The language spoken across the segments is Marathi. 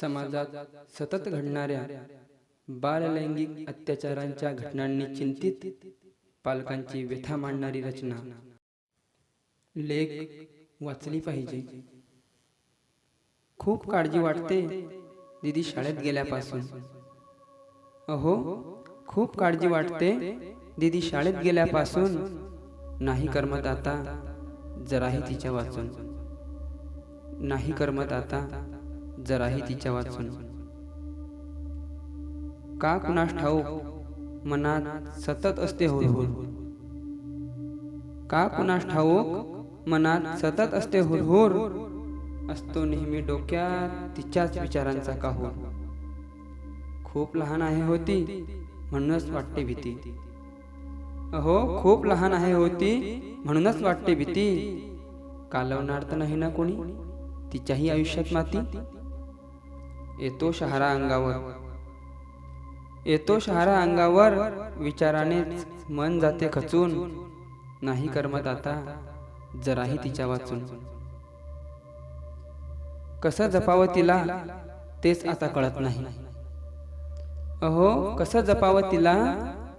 समाजात सतत घडणाऱ्या बाललैंगिक अत्याचारांच्या घटनांनी चिंतित पालकांची व्यथा मांडणारी रचना. लेख वाचली पाहिजे. खूप काळजी वाटते दीदी शाळेत गेल्यापासून. अहो, खूप काळजी वाटते दीदी शाळेत गेल्यापासून. नाही करमत आता जराही तिच्या वाचून. नाही करमत आता जराही तिच्या वाचून. का कुणास ठाऊक मनात सतत असते हुरहुर. का कुणास ठाऊक मनात सतत असते हुरहुर. असतो नेहमी डोक्यात तिच्याच विचारांचा काहूर. खूप लहान आहे होती म्हणूनच वाटते भीती. अहो, खूप लहान आहे होती म्हणूनच वाटते भीती. कालवणार तर नाही ना कोणी तिच्याही आयुष्यात माती. येतो शहारा अंगावर, येतो शहारा अंगावर. विचारानेच मन जाते खचून. नाही करमत आता जराही तिच्या वाचून. कसं जपावं तिला तेच आता कळत नाही. अहो, कसं जपावं तिला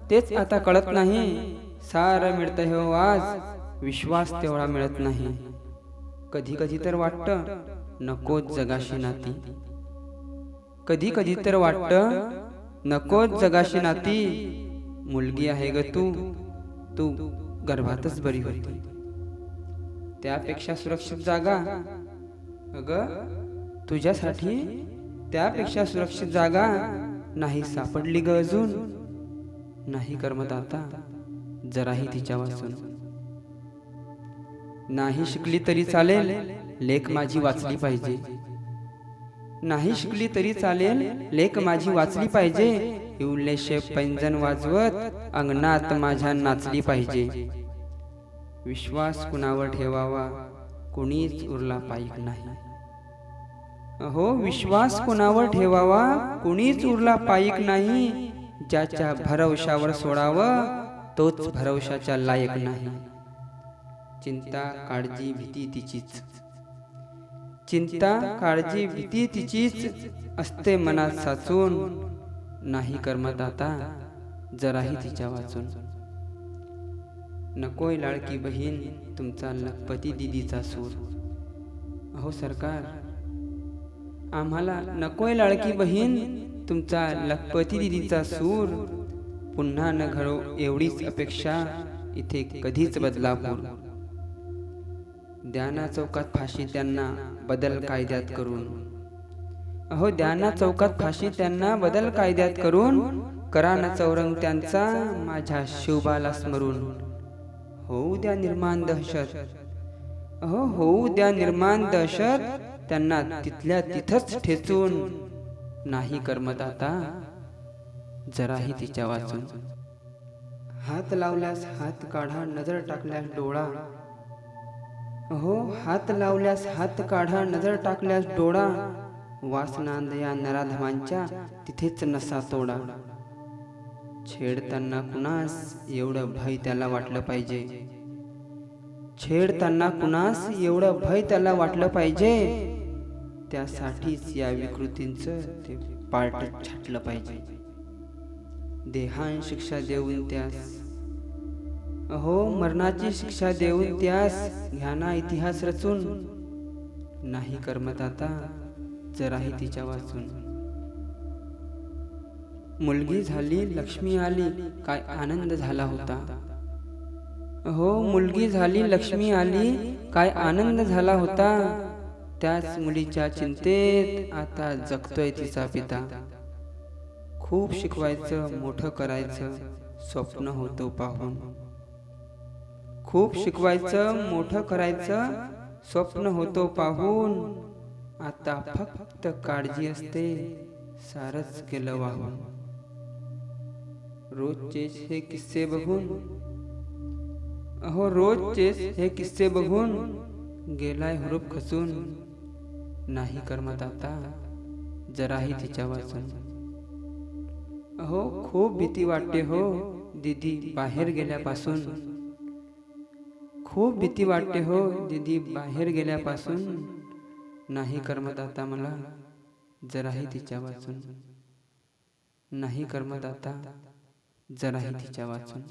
तेच आता कळत नाही. सारं मिळतं हो आज, विश्वास तेवढा मिळत नाही. कधी कधी तर वाटतं नकोच जगाशी नाती. कधी कधी तर वाटतं नकोच जगाशी नाती. मुलगी आहे ग तू, तू गर्भातच बरी होती. त्यापेक्षा सुरक्षित जागा अगं तुझ्यासाठी. त्यापेक्षा सुरक्षित जागा नाही सापडली ग अजून. नाही करमत आता जराही तिच्या वाचून. नाही शिकली तरी चालेल लेक माझी वाचली पाहिजे. नाही शिकली तरी चालेल लेक माझी वाचली पाहिजे. इवलेशे पैंजण वाजवत अंगणात माझ्या नाचली पाहिजे. विश्वास कुणावर ठेवावा कुणीच उरला पाईक नाही. अहो, विश्वास कुणावर ठेवावा कुणीच उरला पाईक नाही. ज्याच्या भरवशावर सोडावं तोच भरवशाच्या लायक नाही. चिंता काळजी भीती तिचीच. चिंता काळजी भीती तिचीच असते मनात साचून. नाही करमत आता जराही तिच्या वाचून. नकोय लाडकी बहीण तुमचा लखपती दिदीचा सूर. अहो सरकार, आम्हाला नकोय लाडकी बहीण तुमचा लखपती दिदीचा सूर. पुन्हा न घडो एवढीच अपेक्षा इथे कधीच बदलापूर. द्याना चौकात फाशी त्यांना बदल कायद्यात करून. अहो, द्याना चौकात फाशी त्यांना बदल कायद्यात करून. करा न चौरंग त्यांचा माझ्या शिवबाला स्मरून. होऊ द्या निर्माण दहशत. अहो, होऊ द्या निर्माण दहशत त्यांना तिथल्या तिथंच ठेचून. नाही करमत आता जराही तिच्या वाचून. हात लावल्यास हात काढा नजर टाकल्यास डोळा. अहो, हात लावल्यास हात काढा नजर टाकल्यास डोळा. वासनांद या नराधमांच्या तिथेच नसा तोडा. छेडताना कुणास एवढं भय त्याला वाटलं पाहिजे. छेडताना कुणास एवढं भय त्याला वाटलं पाहिजे. त्यासाठीच या विकृतींचं ते पार्ट छाटलं पाहिजे. देहान शिक्षा देऊन त्यास. अहो, मरणाची शिक्षा देऊन त्यास घ्याना इतिहास रचून. नाही करमत आता जराही तिच्या वाचून. मुलगी झाली लक्ष्मी आली काय आनंद झाला होता. अहो, मुलगी झाली लक्ष्मी आली काय आनंद झाला होता. त्याच मुलीच्या चिंतेत आता जगतोय तिचा पिता. खूप शिकवायचं मोठं करायचं स्वप्न होतं पाहून. खूप शिकवायचं मोठं करायचं स्वप्न होतं पाहून. आता फक्त काळजी असते सारच गेलं वाहून. रोजचेच हे किस्से बघून. अहो, रोजचेच हे किस्से बघून गेलाय हुरूप खचून. नाही करमत आता जराही तिच्या वाचून. अहो, खूप भीती वाटते हो दीदी बाहेर गेल्यापासून. खूप भीती वाटते हो दीदी बाहेर गेल्यापासून. नाही करमत आता मला जराही तिच्या वाचून, नाही कर्मदाता जराही तिच्या वाचून.